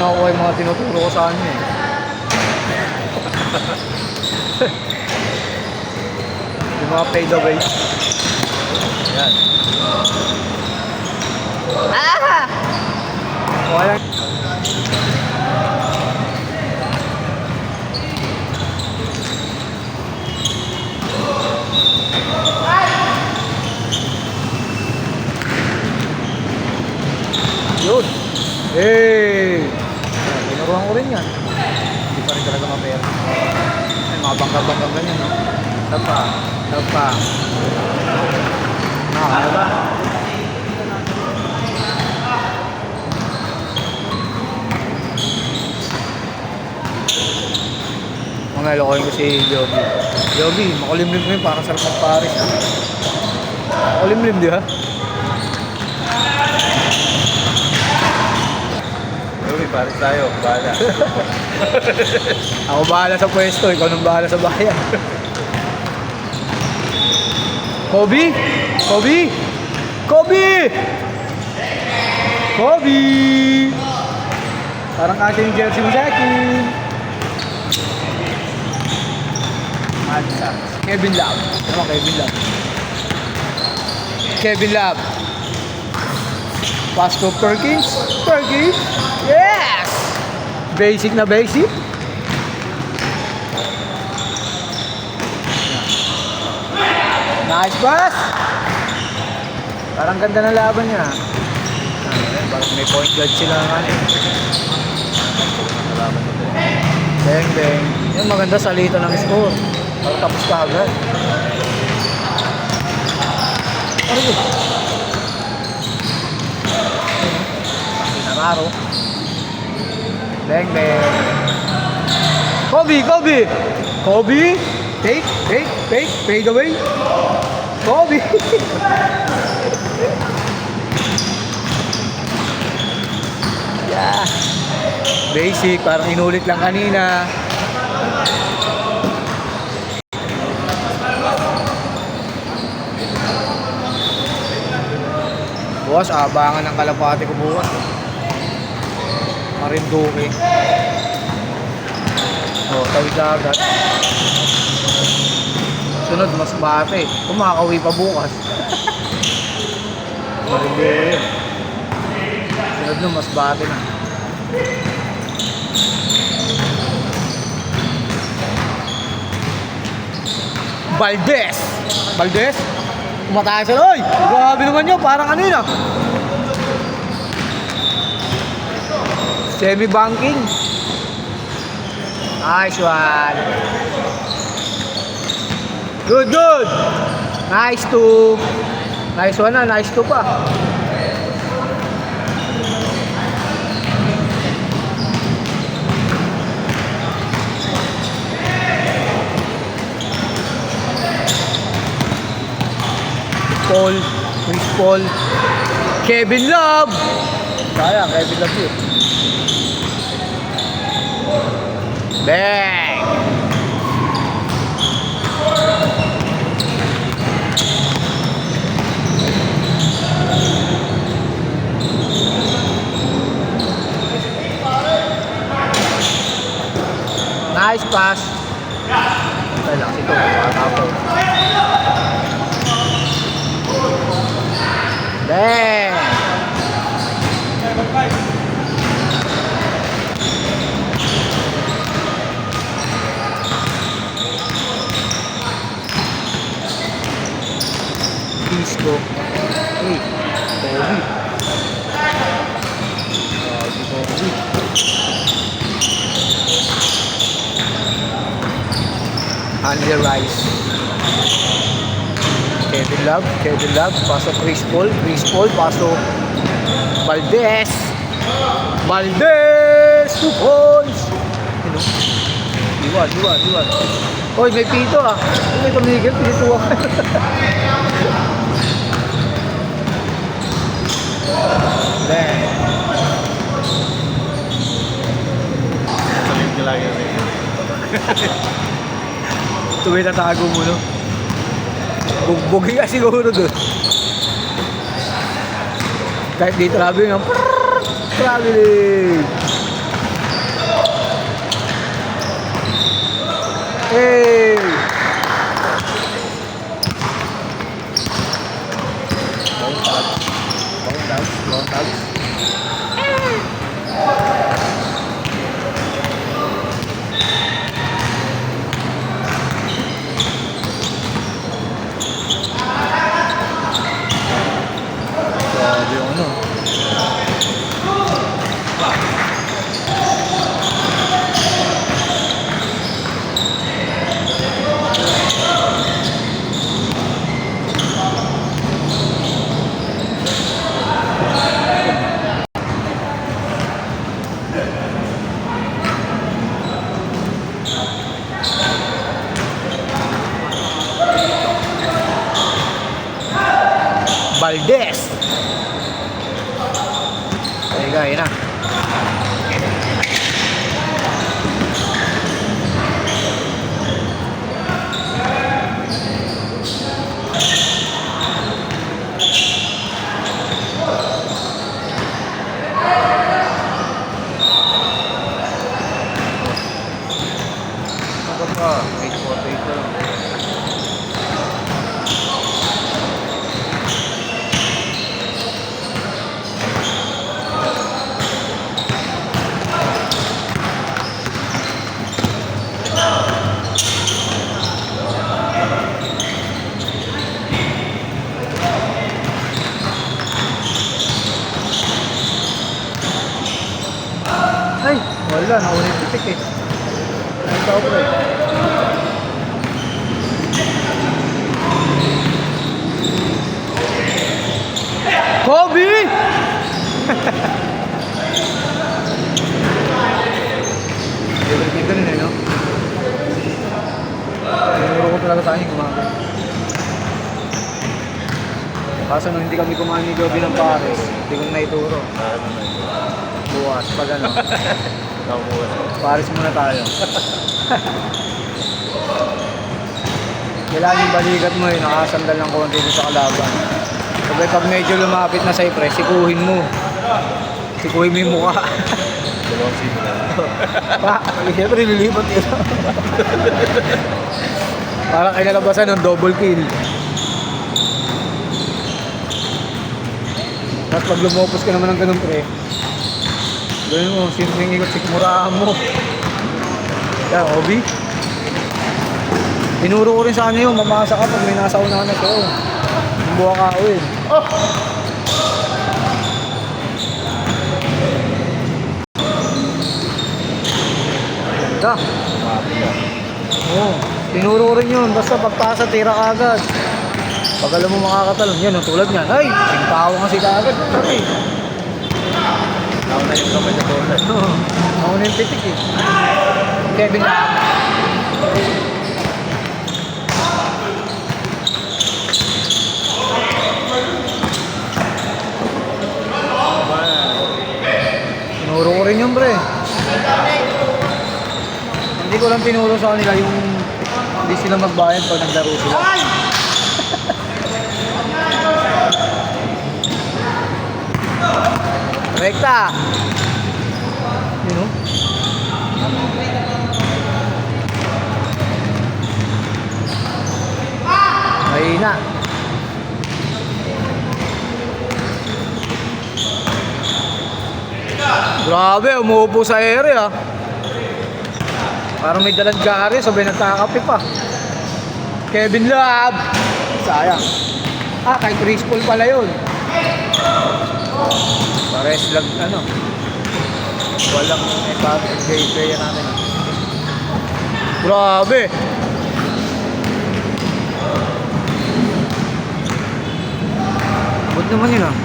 nakukuha yung mga tinuturo ko sa ano eh. Yung mga fade away. Yan. Ah! Wala. Yun. Hey! Tinuruan ko rin yan. Hindi pa rin talaga mapera. Ay, mga bangka-bangka ganyan, no? Dapa. Nakakaya ba? Mga ilokoyin ko si Yogi. Yogi, makulimlim ko yun. Parang sarap ng Paris, ha? Makulimlim, di ha? Yogi, Paris tayo. Bahala. Ako bahala sa pwesto, ikaw nang bahala sa bayan. Kobe! Parang ating jersey mo sa akin. Mansa. Kevin Love. Ano Kevin Love. Pass to Perkins. Yes! Basic na basic. Nice pass! Parang ganda ng laban niya. Parang may point guard sila ng ano. Bang. Yung maganda salita ng score. Parang tapos ka agad. Ano yun? Pinararo. Bang. Kobe! Take, fade away. Kobe! Yeah. Basic, parang inulit lang kanina. Bukas, abangan ng kalapati ko bukas. Marinduque. Oh, tawid agad. Sunod, mas bate. Kumakauwi pa bukas. Marinduque yun. Sunod nun, mas bate na. Valdez! Kumatayan sila. Oy! Grabe naman yun, parang kanina. Semi-banking. Nice one. Good. Nice two. Nice one na, nice two pa. Chris Paul, Kevin Love. Sayang, Kevin Love yun. Bang! Nice pass. Ay lang, ito. Bang! Disco. Hey, Kobe. Andy Rice. Kevin Love, pasok Chris Paul, pasok Valdez, 2 points. Diwan. Hoy, may pito ah. May tumigil, pinito ako. Bang. Saling ka lagi. Tuwi na tago mo, no? Bugbugin ka siguro doon. Kahit di traveling, traveling. Hey! Bawang tags. Bawang tags. Bawang tags. Grabe yung ano. Valdez. Teka, yun na. Ano pa? 848 lang. Ay, wala. Nauna yung pitik eh. Ang tao ko eh. Kobe! Favorite kita rin eh, no? Tinuro ko talaga sa akin kumain. Kaso nung hindi kami kumain ni Joby ng Paris, hindi ko na naituro. Ano na yun? Bukas, pag ano, Nakuha. Paris muna tayo. Kailangan yung balikat mo eh, nakasandal ng konti dito sa kalaban. Sabay pag medyo lumapit na sa ipres, sikuhin mo. Sikuhin mo yung mukha. Dalawang sino na. Pa, siyempre lilipat yun. Parang kinalabasan ng double kill. Tapos pag lumopos ka naman ng ganun pre, gawin mo, simpleng ikot, sikmurahan mo. Yan, Obi. Tinuro ko rin sa kanya yun, mamasa ka pag may nasa unahan na siya. Yung buha ka ako yun. Oh! Ganda. Kumapit ka. Oo, tinuro ko rin yun. Basta pagpasa, tira ka agad. Pag alam mo makakatalon, yan, tulad niyan. Ay, singkawa nga si kaagad. Ay, Nauna yung kamay na tulad. ako na yung pitik eh. Kevin na. Tinuro ko rin yun, pre. Hindi ko lang tinuro sa kanila yung hindi sila magbayad pag naglaro sila. Rekta! Yun o. Mahina. Grabe, umuupo sa ere ah. Parang may dalang gari, sabay nagkakape pa. Kevin Love! Sayang. Ah, kay Chris Paul pala yun. Pares lang, ano. Walang ipag-gay natin. Grabe! Ba't naman yun ah?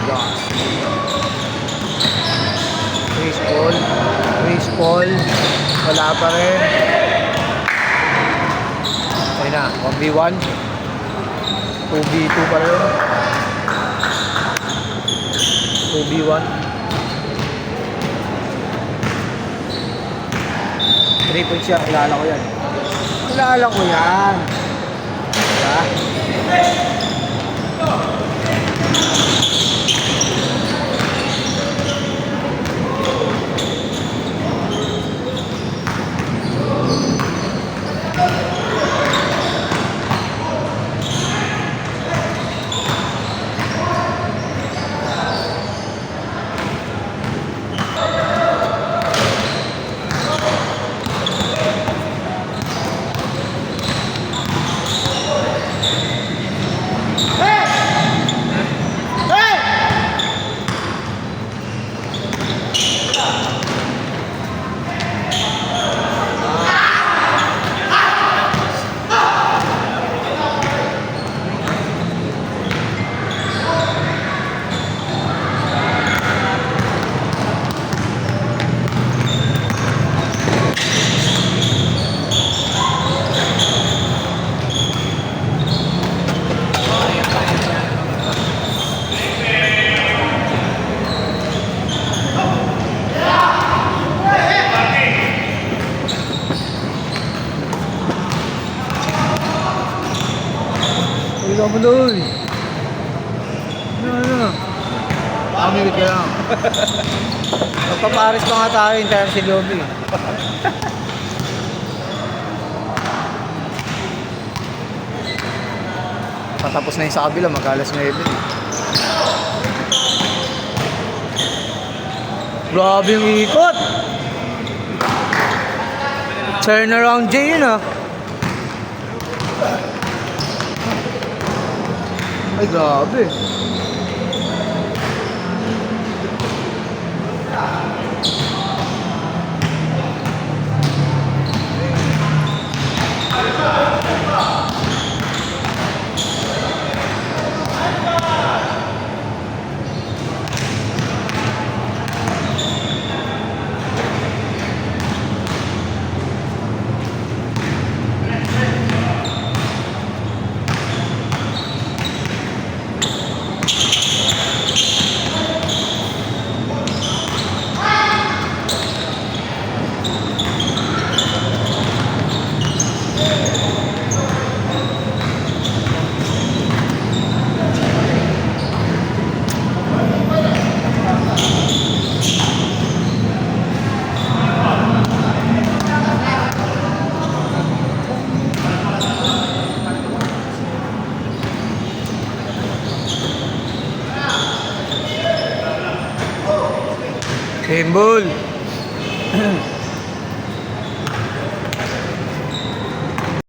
Yes. Chris Paul, wala pa rin. Ayun na, 1v1. 2v2 pa rin. 2v1. 3 points yan, kilala ko yan. Kilala ko yan. Diba? Muloy. Ano? Amigit ka lang. Magpaparis pa nga tayo, hintayin si Lobby. Patapos na yung sa kabila, mag-alas 9. Grabe yung ikot! Turn around J yun ah. Ay, grabe. Himbol.